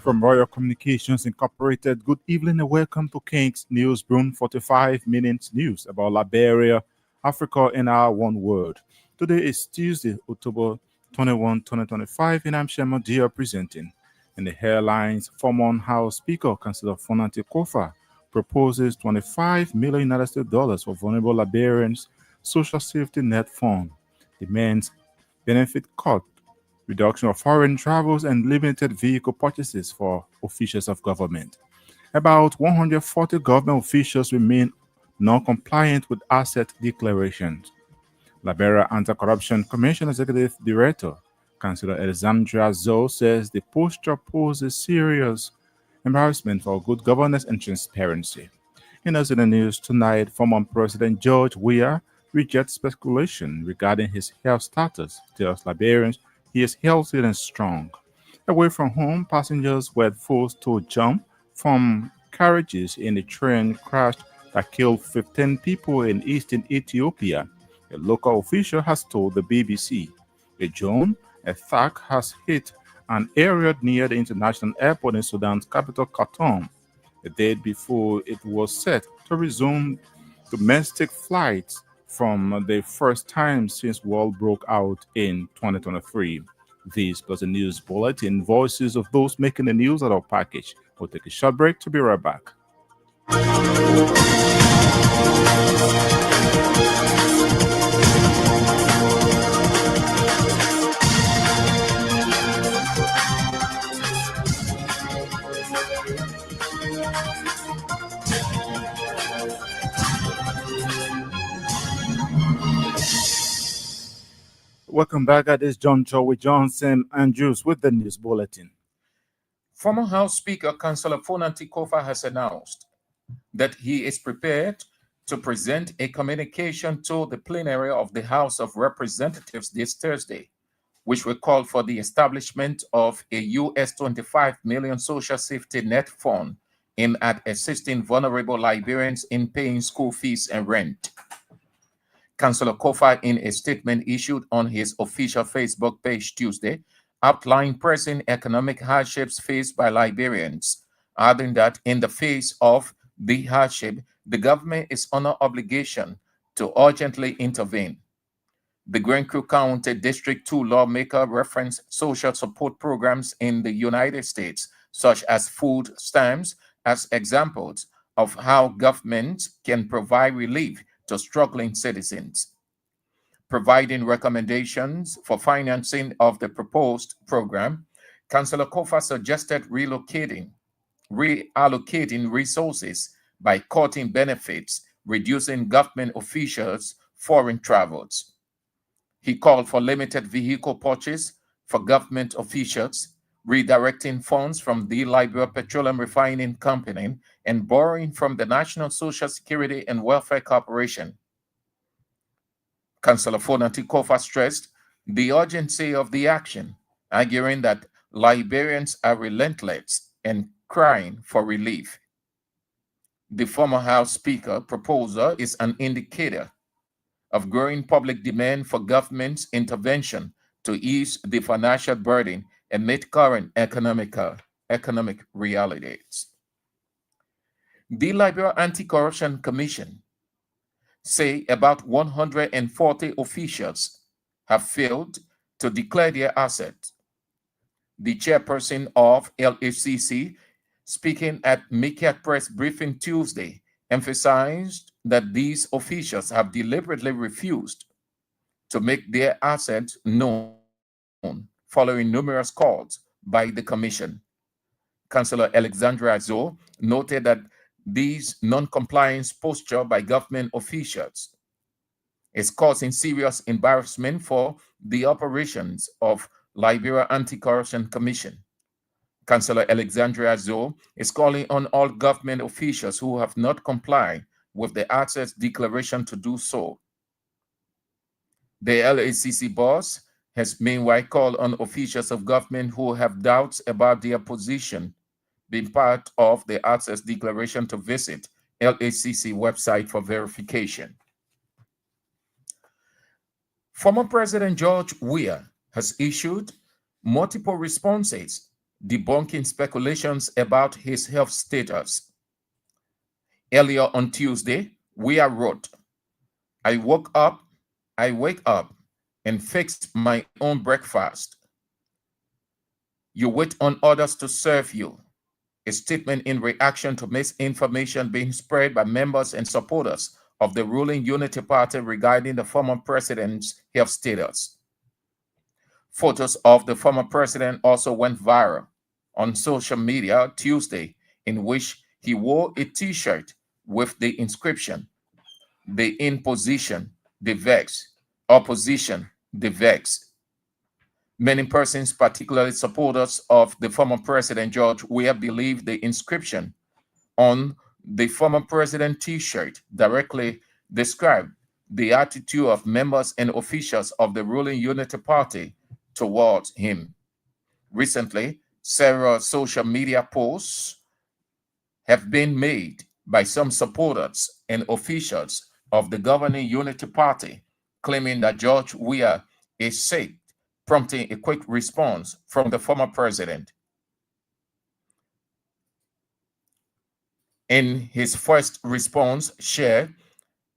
From Royal Communications Incorporated, good evening and welcome to King's News Broom 45 minutes news about Liberia, Africa, and our one world. Today is Tuesday, October 21, 2025, and I'm Shema Dia presenting. In the headlines, former House Speaker, Councillor Fonante Kofa, proposes $25 million United States dollars for vulnerable Liberians Social Safety Net Fund, demands benefit cut, reduction of foreign travels, and limited vehicle purchases for officials of government. About 140 government officials remain non-compliant with asset declarations. Liberia Anti-Corruption Commission Executive Director, Councillor Alexandra Zoe, says the posture poses serious embarrassment for good governance and transparency. In us in the news tonight, former President George Weah rejects speculation regarding his health status, tells Liberians he is healthy and strong. Away from home, passengers were forced to jump from carriages in a train crash that killed 15 people in eastern Ethiopia, a local official has told the BBC. A drone attack has hit an area near the international airport in Sudan's capital, Khartoum, a day before it was set to resume domestic flights from the first time since war broke out in 2023. This plus a news bulletin, voices of those making the news at our package. We'll take a short break to be right back. Welcome back at this juncture with Johnson Andrews with the news bulletin. Former House Speaker Councillor Fonante Kofa has announced that he is prepared to present a communication to the plenary of the House of Representatives this Thursday, which will call for the establishment of a US $25 million social safety net fund aimed at assisting vulnerable Liberians in paying school fees and rent. Councillor Kofa, in a statement issued on his official Facebook page Tuesday, outlined pressing economic hardships faced by Liberians, adding that in the face of the hardship, the government is under obligation to urgently intervene. The Grand Crew County District 2 lawmaker referenced social support programs in the United States, such as food stamps, as examples of how governments can provide relief to struggling citizens. Providing recommendations for financing of the proposed program, Councillor Kofa suggested reallocating resources by cutting benefits, reducing government officials' foreign travels. He called for limited vehicle purchase for government officials, redirecting funds from the Liberia Petroleum Refining Company and borrowing from the National Social Security and Welfare Corporation. Councillor Fonante Kofa stressed the urgency of the action, arguing that Liberians are relentless and crying for relief. The former House Speaker proposal is an indicator of growing public demand for government's intervention to ease the financial burden and meet current economic realities. The Liberia Anti-Corruption Commission say about 140 officials have failed to declare their assets. The chairperson of LHCC, speaking at Mikiat Press briefing Tuesday, emphasized that these officials have deliberately refused to make their assets known following numerous calls by the commission. Councillor Alexandra Zoe noted that these non-compliance posture by government officials is causing serious embarrassment for the operations of Liberia Anti-Corruption Commission. Councillor Alexandra Zoe is calling on all government officials who have not complied with the Access Declaration to do so. The LACC boss has meanwhile called on officials of government who have doubts about their position being part of the Access Declaration to visit LACC website for verification. Former President George Weah has issued multiple responses debunking speculations about his health status. Earlier on Tuesday, Weah wrote, I woke up, I wake up and fix my own breakfast. You wait on others to serve you. A statement in reaction to misinformation being spread by members and supporters of the ruling Unity Party regarding the former president's health status. Photos of the former president also went viral on social media Tuesday, in which he wore a t-shirt with the inscription, the imposition, the vex, opposition, the vex. Many persons, particularly supporters of the former president George Weah, believe the inscription on the former president t-shirt directly described the attitude of members and officials of the ruling Unity Party towards him. Recently, several social media posts have been made by some supporters and officials of the governing Unity Party claiming that George Weah is sick, prompting a quick response from the former president. In his first response shared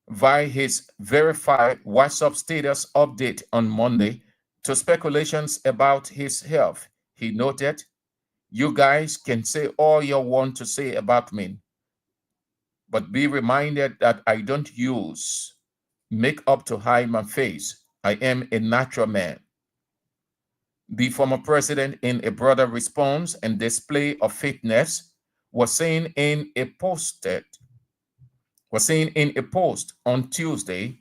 via his verified WhatsApp status update on Monday to speculations about his health, he noted, you guys can say all you want to say about me, but be reminded that I don't use makeup to hide my face. I am a natural man. The former president, in a broader response and display of fitness, was saying in a post on Tuesday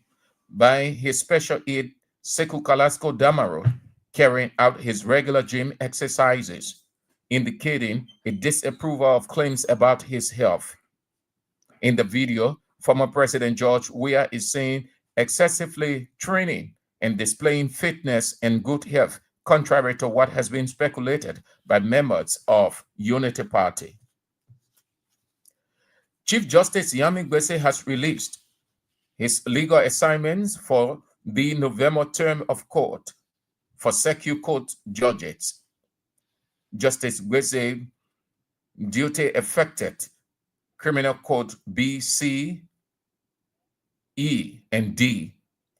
by his special aide Sekou Kalasko Damaro carrying out his regular gym exercises, indicating a disapproval of claims about his health. In the video, former President George Weah is saying excessively training and displaying fitness and good health, contrary to what has been speculated by members of Unity Party. Chief Justice Yami Gbese has released his legal assignments for the November term of court for Circuit Court judges. Justice Gbese duty affected Criminal Code B, C, E, and D,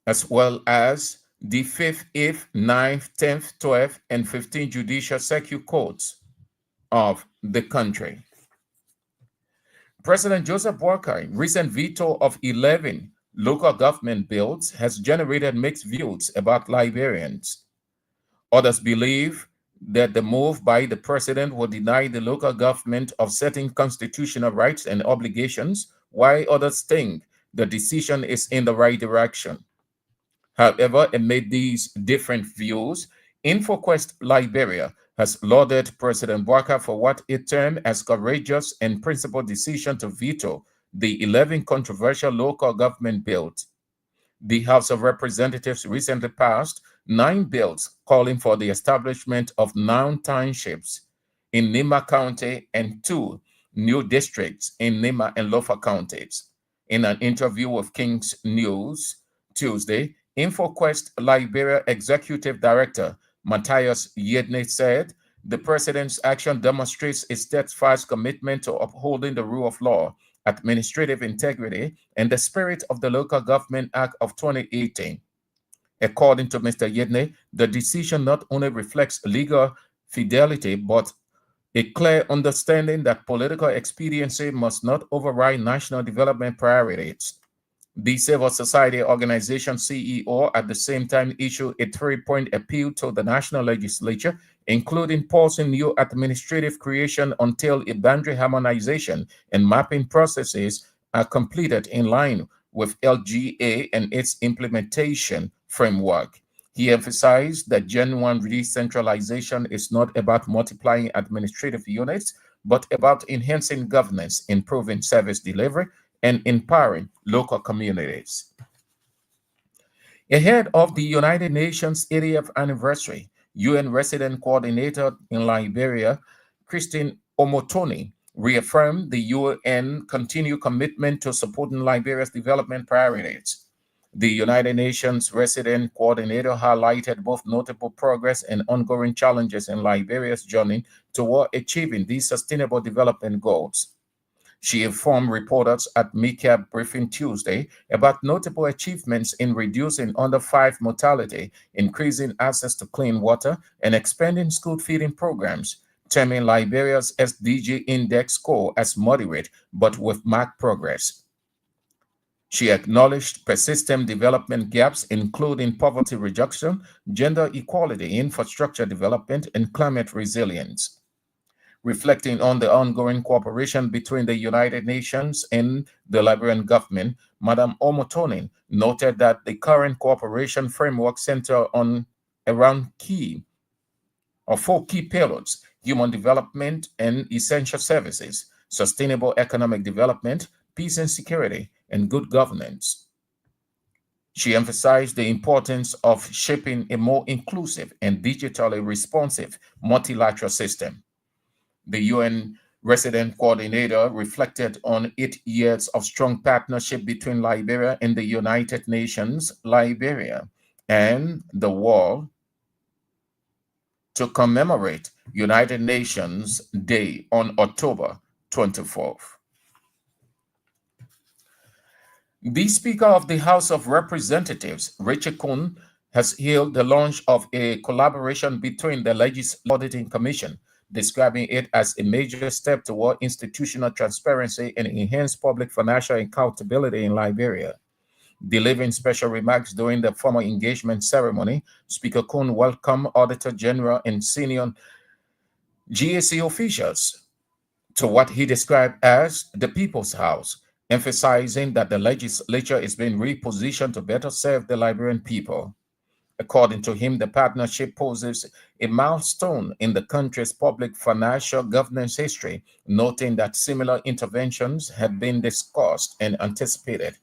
as well as the 5th, 8th, 9th, 10th, 12th, and 15th judicial circuit courts of the country. President Joseph Boakai recent veto of 11 local government bills has generated mixed views about Liberians. Others believe that the move by the president will deny the local government of certain constitutional rights and obligations, while others think the decision is in the right direction. However, amid these different views, InfoQuest Liberia has lauded President Boakai for what it termed as courageous and principled decision to veto the 11 controversial local government bills. The House of Representatives recently passed 9 bills calling for the establishment of 9 townships in Nima County and 2 new districts in Nima and Lofa counties. In an interview with King's News Tuesday, InfoQuest Liberia Executive Director Matthias Yedne said, the president's action demonstrates a steadfast commitment to upholding the rule of law, administrative integrity, and the spirit of the Local Government Act of 2018. According to Mr. Yedne, the decision not only reflects legal fidelity, but a clear understanding that political expediency must not override national development priorities. The civil society organization CEO at the same time issued a 3-point appeal to the national legislature, including pausing new administrative creation until a boundary harmonization and mapping processes are completed in line with LGA and its implementation framework. He emphasized that genuine decentralization is not about multiplying administrative units, but about enhancing governance, improving service delivery, and empowering local communities. Ahead of the United Nations 80th anniversary, UN resident coordinator in Liberia, Christine Omotoni, reaffirmed the UN continued commitment to supporting Liberia's development priorities. The United Nations resident coordinator highlighted both notable progress and ongoing challenges in Liberia's journey toward achieving these sustainable development goals. She informed reporters at MICAP briefing Tuesday about notable achievements in reducing under 5 mortality, increasing access to clean water, and expanding school feeding programs, terming Liberia's SDG index score as moderate but with marked progress. She acknowledged persistent development gaps, including poverty reduction, gender equality, infrastructure development, and climate resilience. Reflecting on the ongoing cooperation between the United Nations and the Liberian government, Madam Omotonin noted that the current cooperation framework centers on around four key pillars: human development and essential services, sustainable economic development, peace and security, and good governance. She emphasized the importance of shaping a more inclusive and digitally responsive multilateral system. The UN resident coordinator reflected on 8 years of strong partnership between Liberia and the United Nations, Liberia, and the world to commemorate United Nations Day on October 24th. The Speaker of the House of Representatives, Richard Kuhn, has hailed the launch of a collaboration between the Legislative Auditing Commission, describing it as a major step toward institutional transparency and enhanced public financial accountability in Liberia. Delivering special remarks during the formal engagement ceremony, Speaker Kuhn welcomed Auditor General and senior GAC officials to what he described as the People's House, emphasizing that the legislature is being repositioned to better serve the Liberian people. According to him, the partnership poses a milestone in the country's public financial governance history, noting that similar interventions had been discussed and anticipated.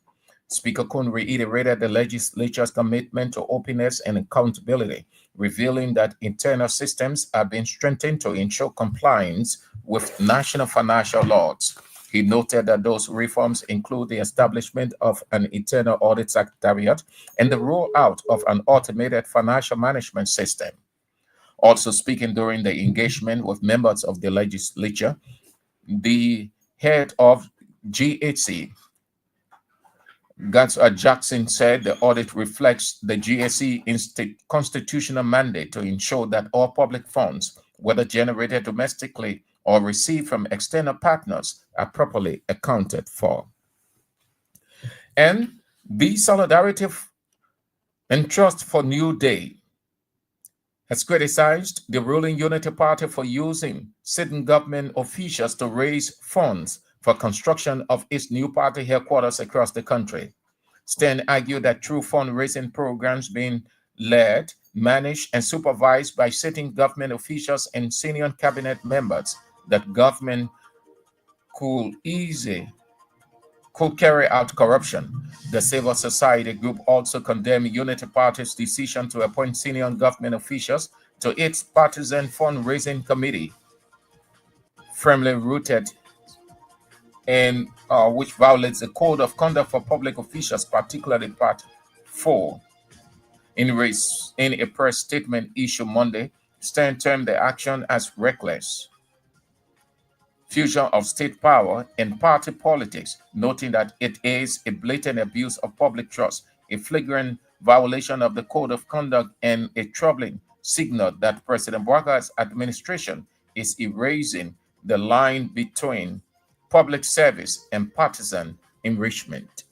Speaker Kuhn reiterated the legislature's commitment to openness and accountability, revealing that internal systems are being strengthened to ensure compliance with national financial laws. He noted that those reforms include the establishment of an internal audit secretariat and the rollout of an automated financial management system. Also speaking during the engagement with members of the legislature, the head of GHC, Gans Jackson, said the audit reflects the GSE constitutional mandate to ensure that all public funds, whether generated domestically or received from external partners, are properly accounted for. And the Solidarity and Trust for New Day has criticized the ruling Unity Party for using sitting government officials to raise funds for construction of its new party headquarters across the country. Stern argued that through fundraising programs being led, managed, and supervised by sitting government officials and senior cabinet members, that government could carry out corruption. The civil society group also condemned Unity Party's decision to appoint senior government officials to its partisan fundraising committee, firmly rooted in which violates the Code of Conduct for Public Officials, particularly Part 4. In a press statement issued Monday, Stern termed the action as reckless fusion of state power and party politics, noting that it is a blatant abuse of public trust, a flagrant violation of the Code of Conduct, and a troubling signal that President Bouaga's administration is erasing the line between public service and partisan enrichment.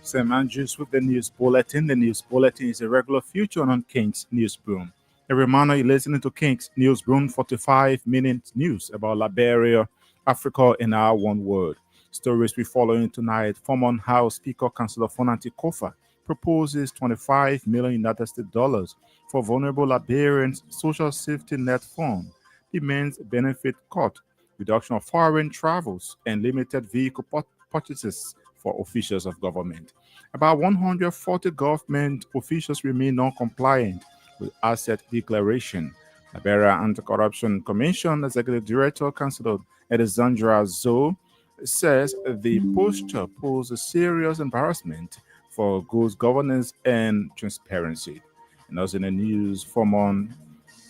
Sam Andrews with the news bulletin. The news bulletin is a regular feature on King's Newsroom. A reminder you're listening to King's Newsroom 45-minute news about Liberia, Africa, and our one world. Stories we following tonight. Former House Speaker Councillor Fonanti Kofa proposes $25 million United States dollars for vulnerable Liberians social safety net fund. demands benefit cut, reduction of foreign travels, and limited vehicle purchases for officials of government. About 140 government officials remain non-compliant with asset declaration. Liberia Anti-Corruption Commission Executive Director Councilor Alexandra Zoe says the posture poses a serious embarrassment for good governance and transparency. And also in the news, former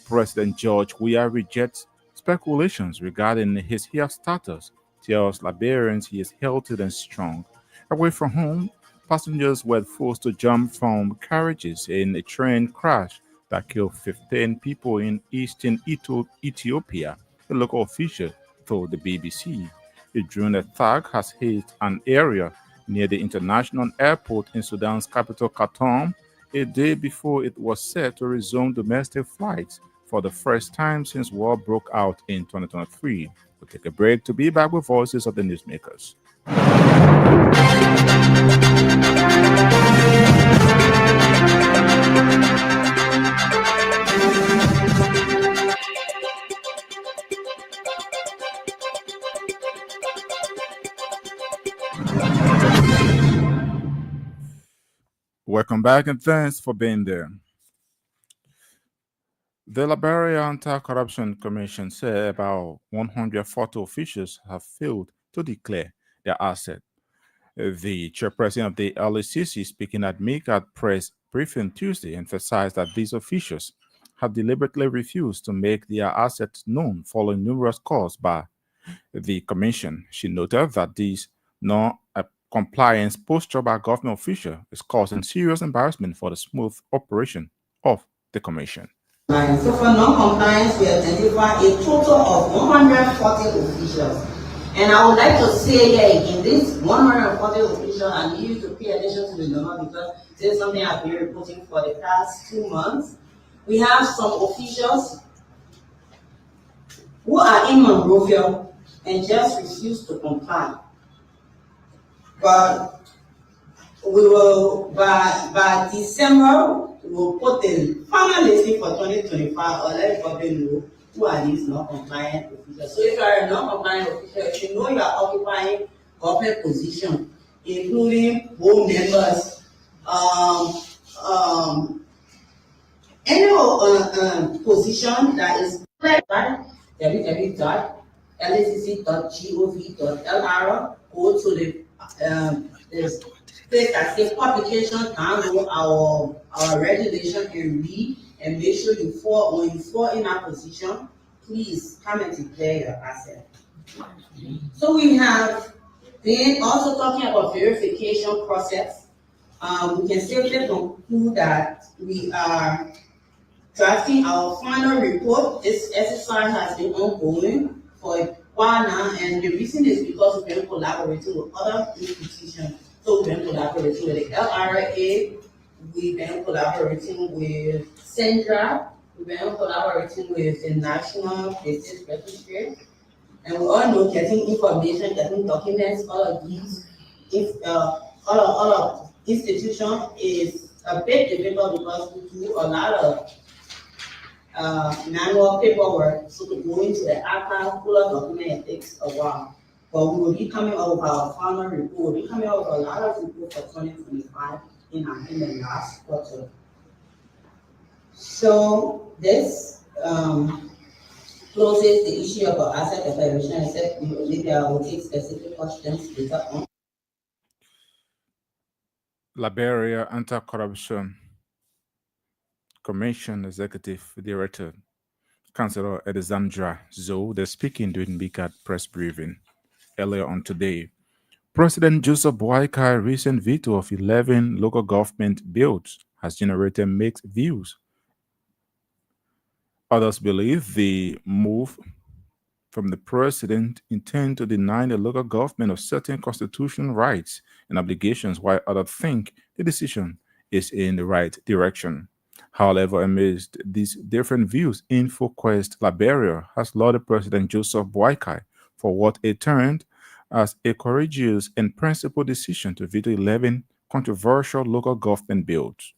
President George Weah rejects speculations regarding his health status, tells Liberians he is healthy and strong. Away from home, passengers were forced to jump from carriages in a train crash that killed 15 people in eastern Ethiopia, a local official told the BBC. A drone attack has hit an area near the international airport in Sudan's capital, Khartoum, a day before it was set to resume domestic flights for the first time since war broke out in 2023. We'll take a break to be back with voices of the newsmakers. Welcome back and thanks for being there. The Liberia Anti-Corruption Commission said about 140 officials have failed to declare their assets. The chairperson of the LACC, speaking at MICAD press briefing Tuesday, emphasized that these officials have deliberately refused to make their assets known following numerous calls by the commission. She noted that this non-compliance posture by government officials is causing serious embarrassment for the smooth operation of the commission. So for non-compliance, we identify a total of 140 officials. And I would like to say here again, this 140 officials, I need you to pay attention to the number because this is something I've been reporting for the past 2 months. We have some officials who are in Monrovia and just refuse to comply. But we will, by December, we will put the final listing for 2025 or let everybody know who are these non-compliant officials. So if you are a non-compliant official, if you know you are occupying government position, including board members, any position that is www.lacc.gov.lr, go to the place that says publication, download our regulation and read, and make sure you fall when you fall in that position, please come and declare your asset. So we have been also talking about verification process. We can safely conclude that we are drafting our final report. This exercise has been ongoing for a while now, and the reason is because we've been collaborating with other institutions. So we've been collaborating with the LRA, we've been collaborating with Centra, we've been collaborating with the National Business Registry, and we all know getting information, getting documents, all of these, all of institution is a bit difficult because we do a lot of manual paperwork, so to go into the archive, pull a document, it takes a while. But we will be coming up with our final report. We'll be coming up with a lot of reports for 2025 in the last quarter. So this closes the issue of our asset declaration, except maybe I will take specific questions later on. Liberia Anti-Corruption Commission Executive Director Councillor Alexandra Zoe, they're speaking during BCAT press briefing earlier on today. President Joseph Boakai recent veto of 11 local government bills has generated mixed views. Others believe the move from the president intend to deny the local government of certain constitutional rights and obligations, while others think the decision is in the right direction. However, amidst these different views, InfoQuest Liberia has lauded President Joseph Boakai for what it termed as a courageous and principled decision to veto 11 controversial local government bills.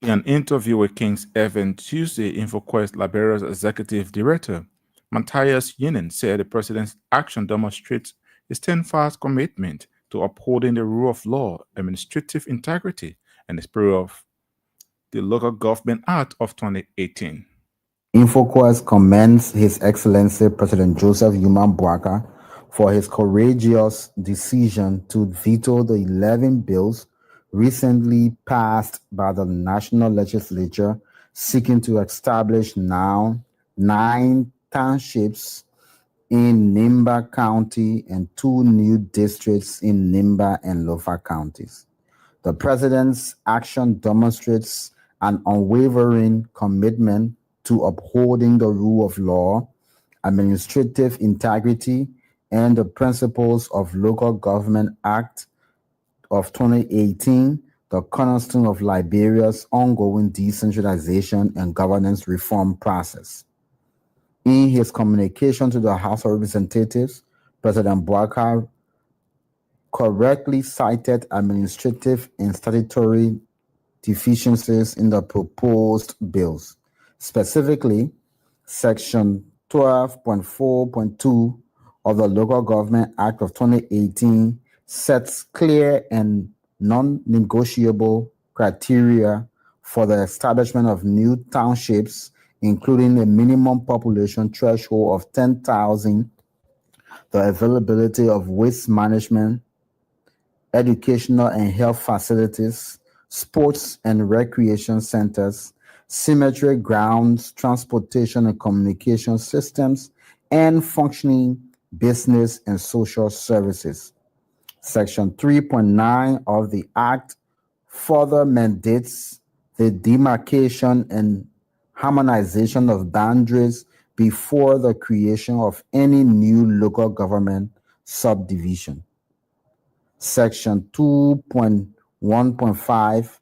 In an interview with King's Event Tuesday, InfoQuest Liberia's executive director, Matthias Yinen, said the president's action demonstrates his steadfast commitment to upholding the rule of law, administrative integrity, and the spirit of the Local Government Act of 2018. InfoQuest commends His Excellency President Joseph Yuman Boaka for his courageous decision to veto the 11 bills recently passed by the National Legislature seeking to establish now 9 townships in Nimba County and 2 new districts in Nimba and Lofa counties. The president's action demonstrates an unwavering commitment to upholding the rule of law, administrative integrity, and the principles of Local Government Act of 2018, the cornerstone of Liberia's ongoing decentralization and governance reform process. In his communication to the House of Representatives, President Boaka correctly cited administrative and statutory deficiencies in the proposed bills. Specifically, Section 12.4.2 of the Local Government Act of 2018 sets clear and non-negotiable criteria for the establishment of new townships, including a minimum population threshold of 10,000, the availability of waste management, educational and health facilities, sports and recreation centers, cemetery grounds, transportation and communication systems, and functioning business and social services. Section 3.9 of the Act further mandates the demarcation and harmonization of boundaries before the creation of any new local government subdivision. Section 2.1.5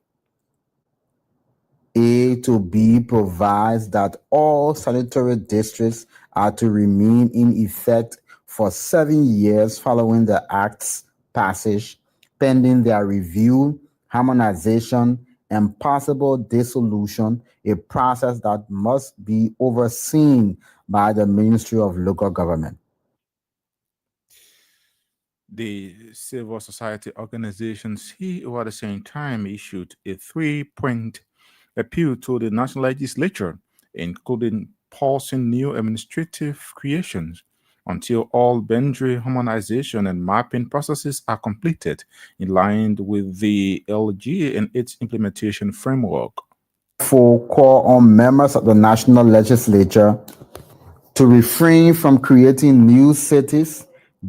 A to B provides that all statutory districts are to remain in effect for 7 years following the Act's passage, pending their review, harmonization, and possible dissolution, a process that must be overseen by the Ministry of Local Government. The civil society organizations, who at the same time issued a 3-point appeal to the national legislature, including pausing new administrative creations until all boundary harmonization and mapping processes are completed in line with the LGA and its implementation framework. For call on members of the national legislature to refrain from creating new cities,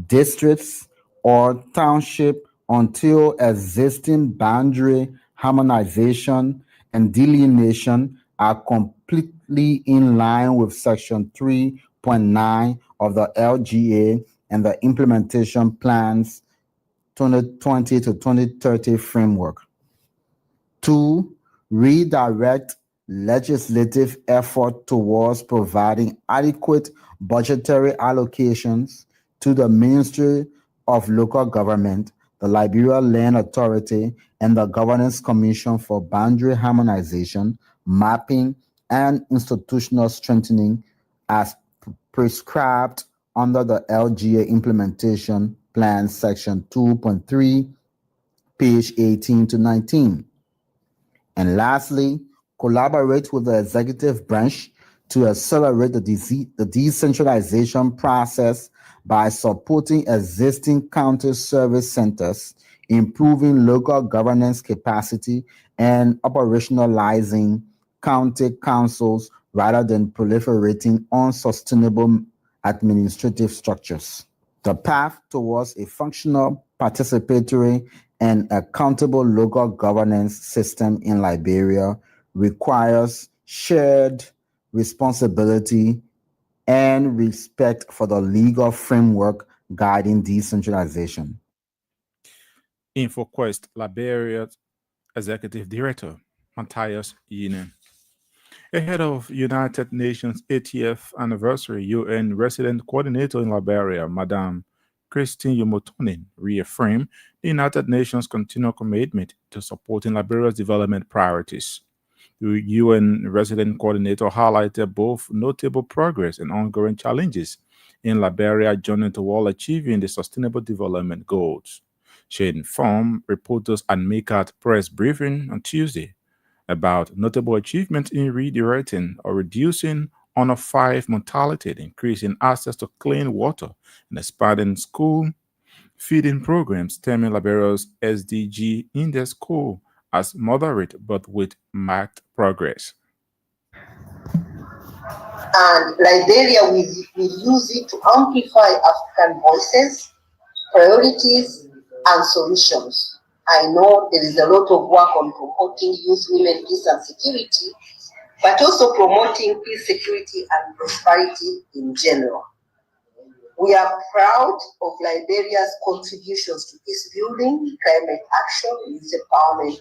districts, or township until existing boundary harmonization and delineation are completely in line with Section 3.9 of the LGA and the implementation plans 2020 to 2030 framework. 2. Redirect legislative effort towards providing adequate budgetary allocations to the Ministry of Local Government, the Liberia Land Authority, and the Governance Commission for boundary harmonization, mapping, and institutional strengthening as prescribed under the LGA Implementation Plan Section 2.3, page 18 to 19. And lastly, collaborate with the executive branch to accelerate the decentralization process by supporting existing county service centers, improving local governance capacity, and operationalizing county councils rather than proliferating unsustainable administrative structures. The path towards a functional, participatory, and accountable local governance system in Liberia requires shared responsibility and respect for the legal framework guiding decentralization. InfoQuest Liberia Executive Director Matthias Yinen. Ahead of United Nations 80th Anniversary, UN Resident Coordinator in Liberia, Madame Christine Yomotonin, reaffirmed the United Nations' continual commitment to supporting Liberia's development priorities. The UN resident coordinator highlighted both notable progress and ongoing challenges in Liberia journey toward achieving the Sustainable Development Goals. She informed reporters at MACAT press briefing on Tuesday about notable achievements in redirecting or reducing under 5 mortality, increasing access to clean water, and expanding school feeding programs, terming Liberia's SDG index score as moderate but with marked progress. And Liberia will use it to amplify African voices, priorities, and solutions. I know there is a lot of work on promoting youth, women, peace, and security, but also promoting peace, security, and prosperity in general. We are proud of Liberia's contributions to peace building, climate action, youth empowerment,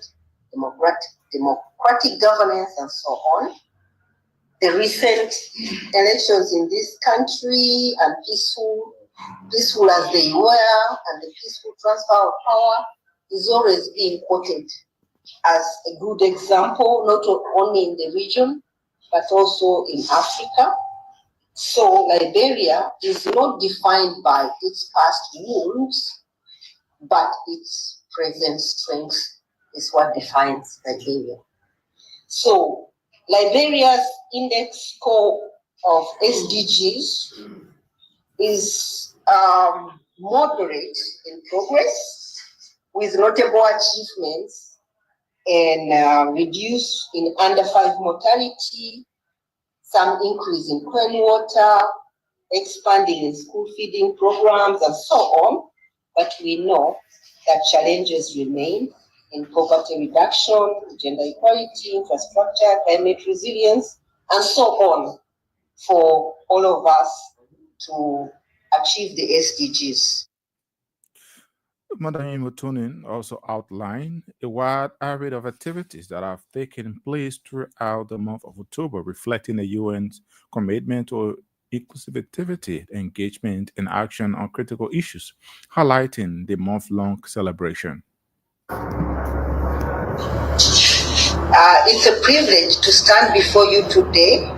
democratic governance, and so on. The recent elections in this country and peaceful as they were, and the peaceful transfer of power is always being quoted as a good example, not only in the region, but also in Africa. So Liberia is not defined by its past wounds, but its present strength is what defines Liberia. So Liberia's index score of SDGs is moderate in progress, with notable achievements and reduce in under 5 mortality, some increase in clean water, expanding in school feeding programs, and so on. But we know that challenges remain in poverty reduction, gender equality, infrastructure, climate resilience, and so on for all of us to achieve the SDGs. Madam Imotunin also outlined a wide array of activities that have taken place throughout the month of October, reflecting the UN's commitment to inclusivity, engagement, and action on critical issues, highlighting the month-long celebration. It's a privilege to stand before you today,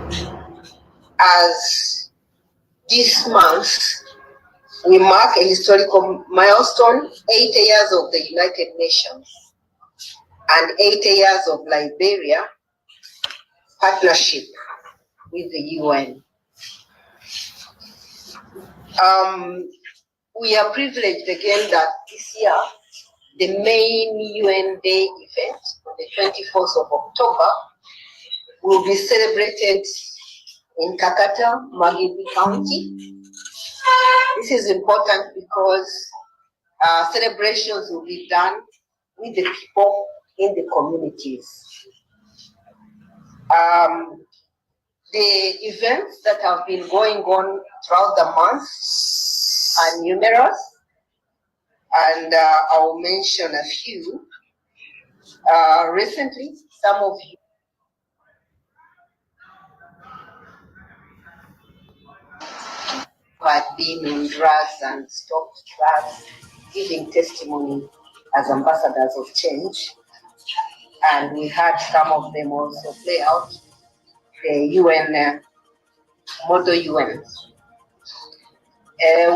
as this month we mark a historical milestone, 8 years of the United Nations and 8 years of Liberia partnership with the UN. We are privileged again that this year the main UN Day event on the 24th of October will be celebrated in Kakata, Magibi County. This is important because celebrations will be done with the people in the communities. The events that have been going on throughout the month are numerous, and I'll mention a few. Recently, some of you had been on drugs and stopped drugs, giving testimony as ambassadors of change. And we had some of them also play out the UN, Model UN.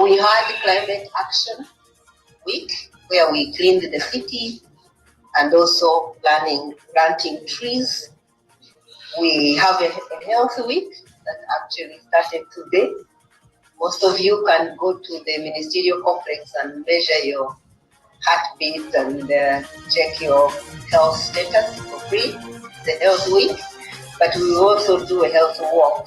We had Climate Action Week, where we cleaned the city and also planting trees. We have a health week that actually started today. Most of you can go to the ministerial complex and measure your heartbeat and check your health status for free, the health week. But we will also do a health walk.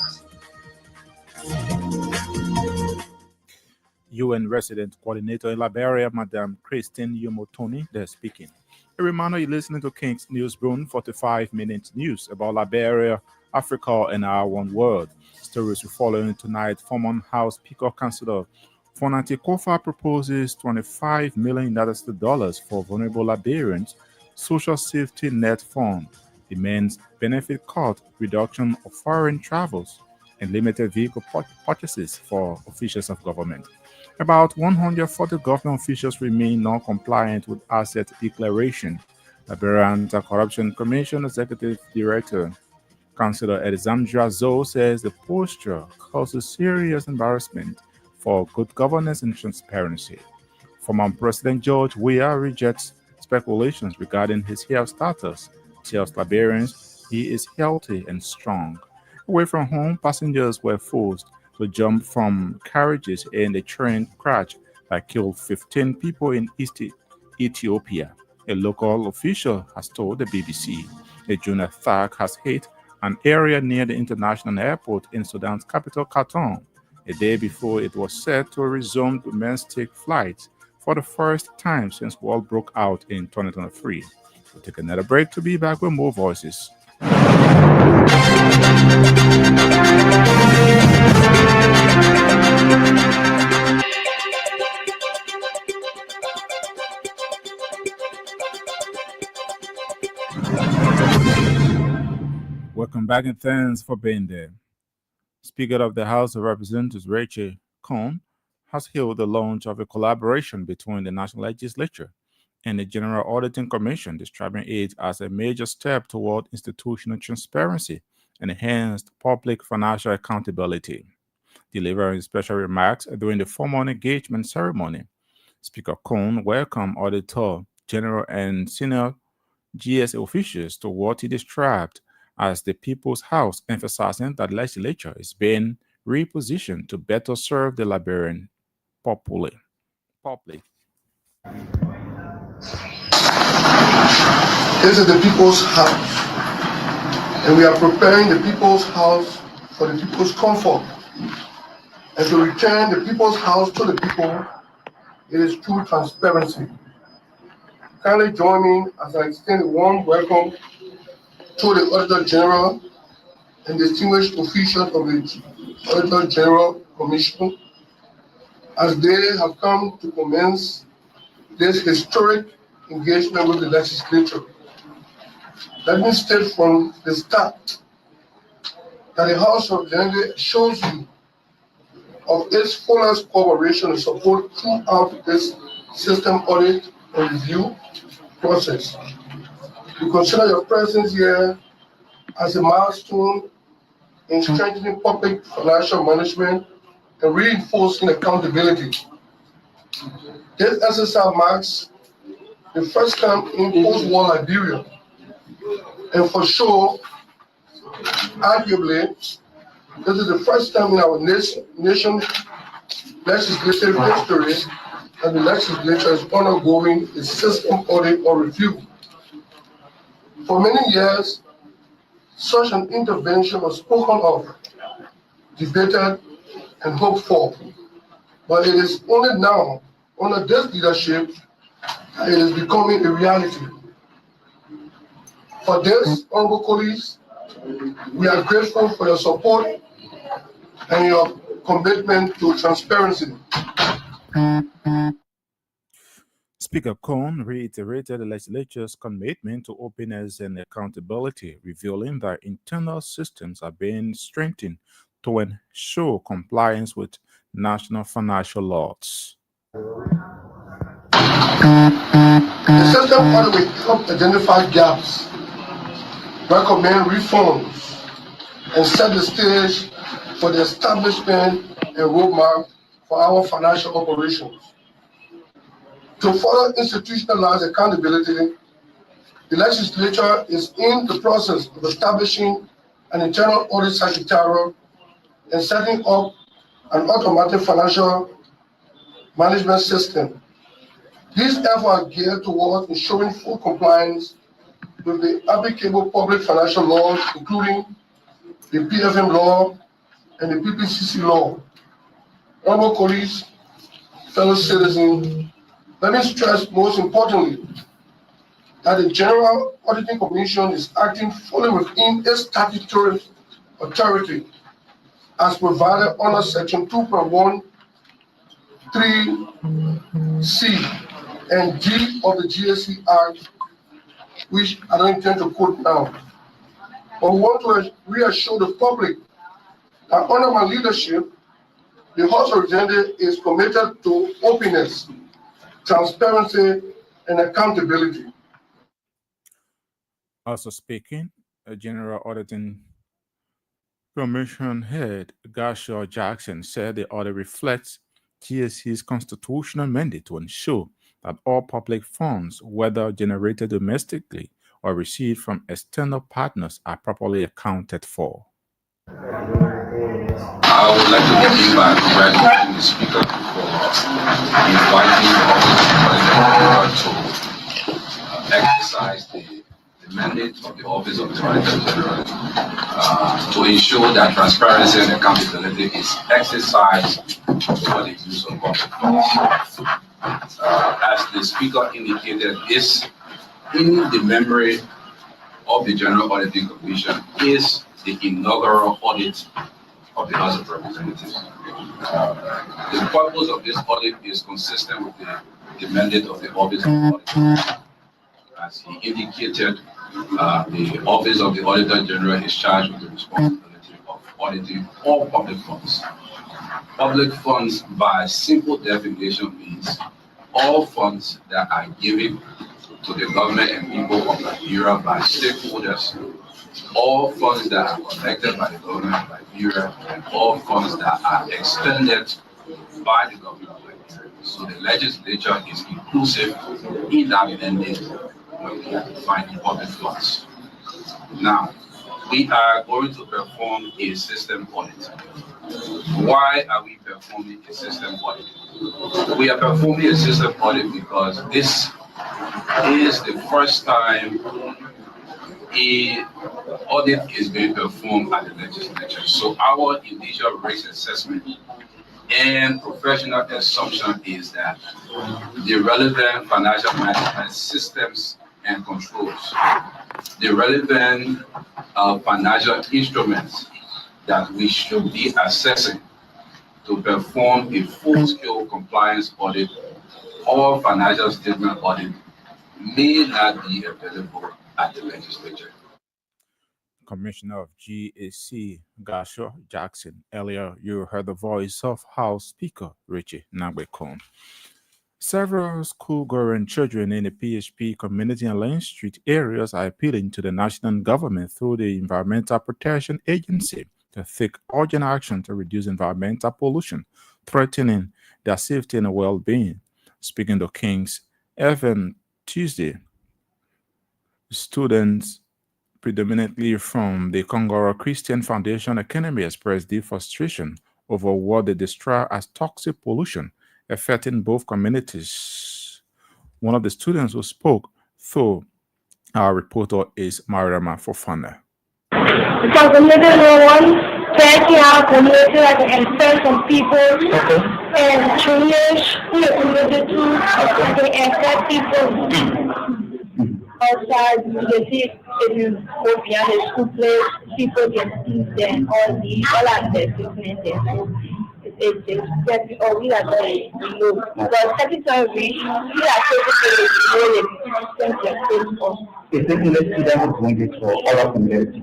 UN resident coordinator in Liberia, Madam Christine Yomotoni, there speaking. A reminder you're listening to King's Newsroom, 45-minute news about Liberia, Africa, and our one world. Stories we following tonight. Former House Speaker Councillor Fonati Kofa proposes $25 million for vulnerable Liberians Social Safety Net Fund, demands benefit cut, reduction of foreign travels, and limited vehicle purchases for officials of government. About 140 government officials remain non-compliant with asset declaration. Liberia Anti-Corruption Commission Executive Director Councillor Alexandra Zoe says the posture causes serious embarrassment for good governance and transparency. Former President George Weah rejects speculations regarding his health status, tells Liberians he is healthy and strong. Away from home, passengers were forced to jump from carriages in a train crash that killed 15 people in East Ethiopia. A local official has told the BBC a drone attack has hit an area near the international airport in Sudan's capital, Khartoum, a day before it was set to resume domestic flights for the first time since war broke out in 2023. We'll take another break to be back with more voices. Welcome back and thanks for being there. Speaker of the House of Representatives Rachel Cohn has hailed the launch of a collaboration between the National Legislature and the General Auditing Commission, describing it as a major step toward institutional transparency and enhanced public financial accountability. Delivering special remarks during the formal engagement ceremony, Speaker Cohn welcomed Auditor General and senior GSA officials to what he described as the People's House, emphasizing that the legislature is being repositioned to better serve the Liberian public. This is the People's House, and we are preparing the People's House for the people's comfort. And to return the People's House to the people, it is true transparency. Kindly join me as I extend a warm welcome to the Auditor General and distinguished officials of the Auditor General Commission as they have come to commence this historic engagement with the legislature. Let me state from the start that the House of Representatives shows you of its fullest cooperation and support throughout this system audit and review process. We consider your presence here as a milestone in strengthening public financial management and reinforcing accountability. This exercise marks the first time in post-war Liberia, and for sure, arguably, this is the first time in our nation's legislative history that the legislature is undergoing a system audit or review. For many years, such an intervention was spoken of, debated, and hoped for, but it is only now, under this leadership, that it is becoming a reality. For this, honorable colleagues, we are grateful for your support and your commitment to transparency. Speaker Cohn reiterated the legislature's commitment to openness and accountability, revealing that internal systems are being strengthened to ensure compliance with national financial laws. The system audit will help identify gaps, recommend reforms, and set the stage for the establishment and roadmap for our financial operations. To further institutionalize accountability, the legislature is in the process of establishing an internal audit secretariat and setting up an automatic financial management system. These efforts are geared towards ensuring full compliance with the applicable public financial laws, including the PFM law and the PPCC law. Honorable colleagues, fellow citizens, let me stress most importantly that the General Auditing Commission is acting fully within its statutory authority as provided under Section 2.13C and G of the GSC Act, which I don't intend to quote now. But we want to reassure the public that under my leadership, the House of Representatives is committed to openness, transparency, and accountability. Also speaking, a General Auditing Commission head Gashaw Jackson said the audit reflects GSC's constitutional mandate to ensure that all public funds, whether generated domestically or received from external partners, are properly accounted for. I would like to begin by congratulating the Speaker for inviting the Office of the Auditor General to exercise the mandate of the Office of the Auditor General to ensure that transparency and accountability is exercised over the use of public funds. As the Speaker indicated, this in the memory of the General Auditing Commission is the inaugural audit of the House of Representatives. The purpose of this audit is consistent with the mandate of the Office of the Auditor. As he indicated, the Office of the Auditor General is charged with the responsibility of auditing all public funds. Public funds, by simple definition, means all funds that are given to the government and people of Nigeria by stakeholders, all funds that are collected by the government of Nigeria, and all funds that are expended by the government of Nigeria. So the legislature is inclusive in that mandate when we are defining public funds. Now, we are going to perform a system audit. Why are we performing a system audit? We are performing a system audit because this is the first time a audit is being performed at the legislature. So our initial risk assessment and professional assumption is that the relevant financial management systems and controls, the relevant financial instruments that we should be assessing to perform a full-scale compliance audit or financial statement audit may not be available at the legislature. Commissioner of GAC, Gashaw Jackson. Earlier, you heard the voice of House Speaker Richie Nagwekon. Several school-going children in the PHP community and Lane Street areas are appealing to the national government through the Environmental Protection Agency to take urgent action to reduce environmental pollution, threatening their safety and well-being. Speaking to King's FM Tuesday, students predominantly from the Kongoro Christian Foundation Academy expressed deep frustration over what they describe as toxic pollution affecting both communities. One of the students who spoke through our reporter is Mariama Fofana. So community one, taking our community like and send some people and change the community too, like and affect people outside. You can see if you go beyond the school place, people can see them all aspects different there. So it's just we are going to know. Because every time we are taking the It's a industry that was going to for all of community.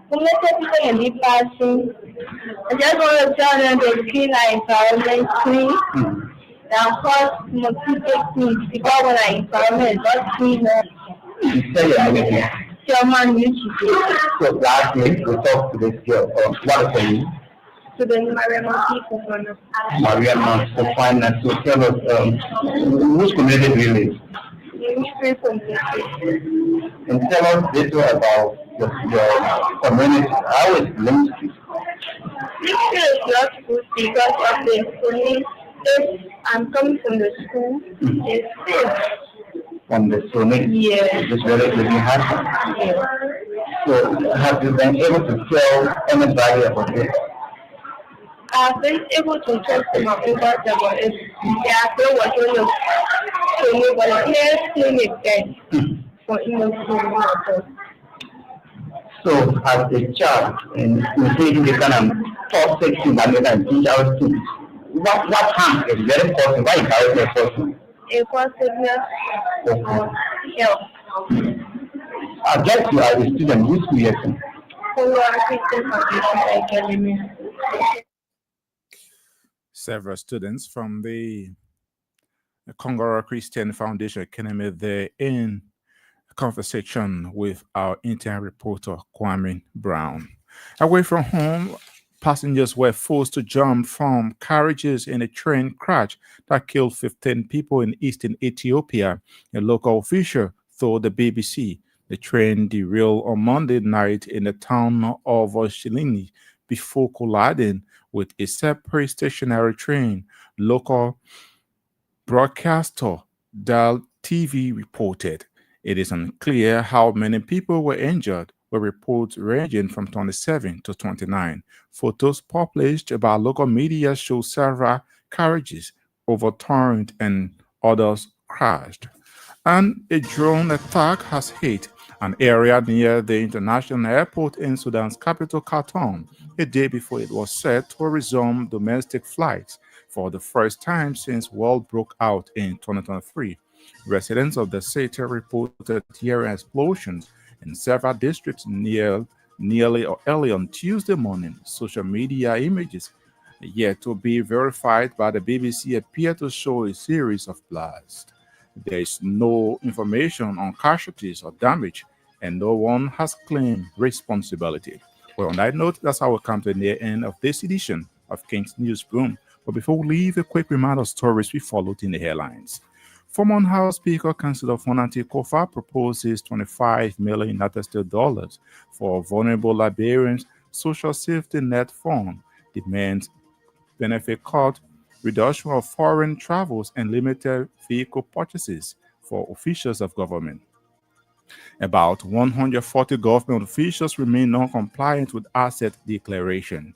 people can be passing. I just want to tell them to clean our environment clean. Now, first, mosquito clean because when our environment is not clean, You say you're moving. German used to do. So last week we talked to this girl. What is her name? So then Mariama people from the Maria Mount. So tell us which community do you live? from the And tell us little about your community. How is Lynn Street? This is not good because of the police. If I'm coming from the school, it's safe. From the Sunni? Yeah. This very living house. Yeah. So have you been able to tell anybody about this? I've been able to talk to my neighbors about it. They are still working to me, but I can't clinic then for innocent. So as a child, and you say they kind of toxic to Bangladesh and teach our students. What harm is very important? Why encourage a person? A positiveness or health. I guess you are a student, which school you're in? Christian Foundation Academy. Several students from the Kongoro Christian Foundation Academy there in conversation with our intern reporter, Kwame Brown. Away from home, passengers were forced to jump from carriages in a train crash that killed 15 people in eastern Ethiopia, a local official told the BBC. The train derailed on Monday night in the town of Shilini before colliding with a separate stationary train. Local broadcaster Dal TV reported. It is unclear how many people were injured, with reports ranging from 27 to 29. Photos published by local media show several carriages overturned and others crashed. And a drone attack has hit an area near the international airport in Sudan's capital, Khartoum, a day before it was set to resume domestic flights for the first time since war broke out in 2023. Residents of the city reported hearing explosions in several districts nearly or early on Tuesday morning. Social media images yet to be verified by the BBC appear to show a series of blasts. There is no information on casualties or damage, and no one has claimed responsibility. Well, on that note, that's how we come to the end of this edition of King's Newsroom. But before we leave, a quick reminder of stories we followed in the headlines. Former House Speaker Councillor Fonanti Kofa proposes 25 million United States dollars for vulnerable Liberians social safety net fund, demands benefit cut, reduction of foreign travels, and limited vehicle purchases for officials of government. About 140 government officials remain non-compliant with asset declaration.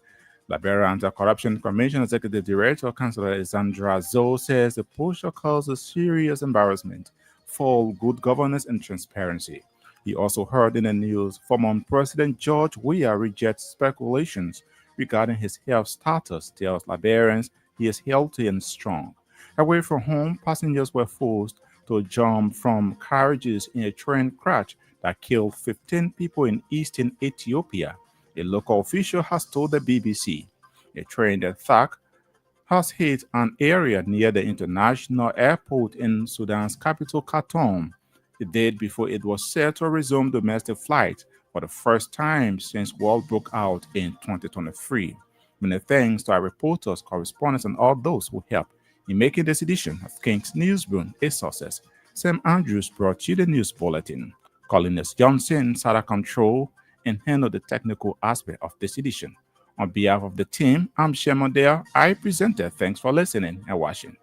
Liberia Anti-Corruption Commission Executive Director Councillor Alexandra Zoe says the push causes serious embarrassment for good governance and transparency. He also heard in the news former President George Weah rejects speculations regarding his health status, tells Liberians he is healthy and strong. Away from home, passengers were forced to jump from carriages in a train crash that killed 15 people in eastern Ethiopia. A local official has told the BBC. A train attack has hit an area near the international airport in Sudan's capital, Khartoum, the day before it was set to resume domestic flights for the first time since war broke out in 2023. Many thanks to our reporters, correspondents, and all those who helped in making this edition of King's Newsroom a success. Sam Andrews brought you the news bulletin. Colin Johnson sat at control and handled the technical aspect of this edition. On behalf of the team, I'm Shemon Dale. I presented. Thanks for listening and watching.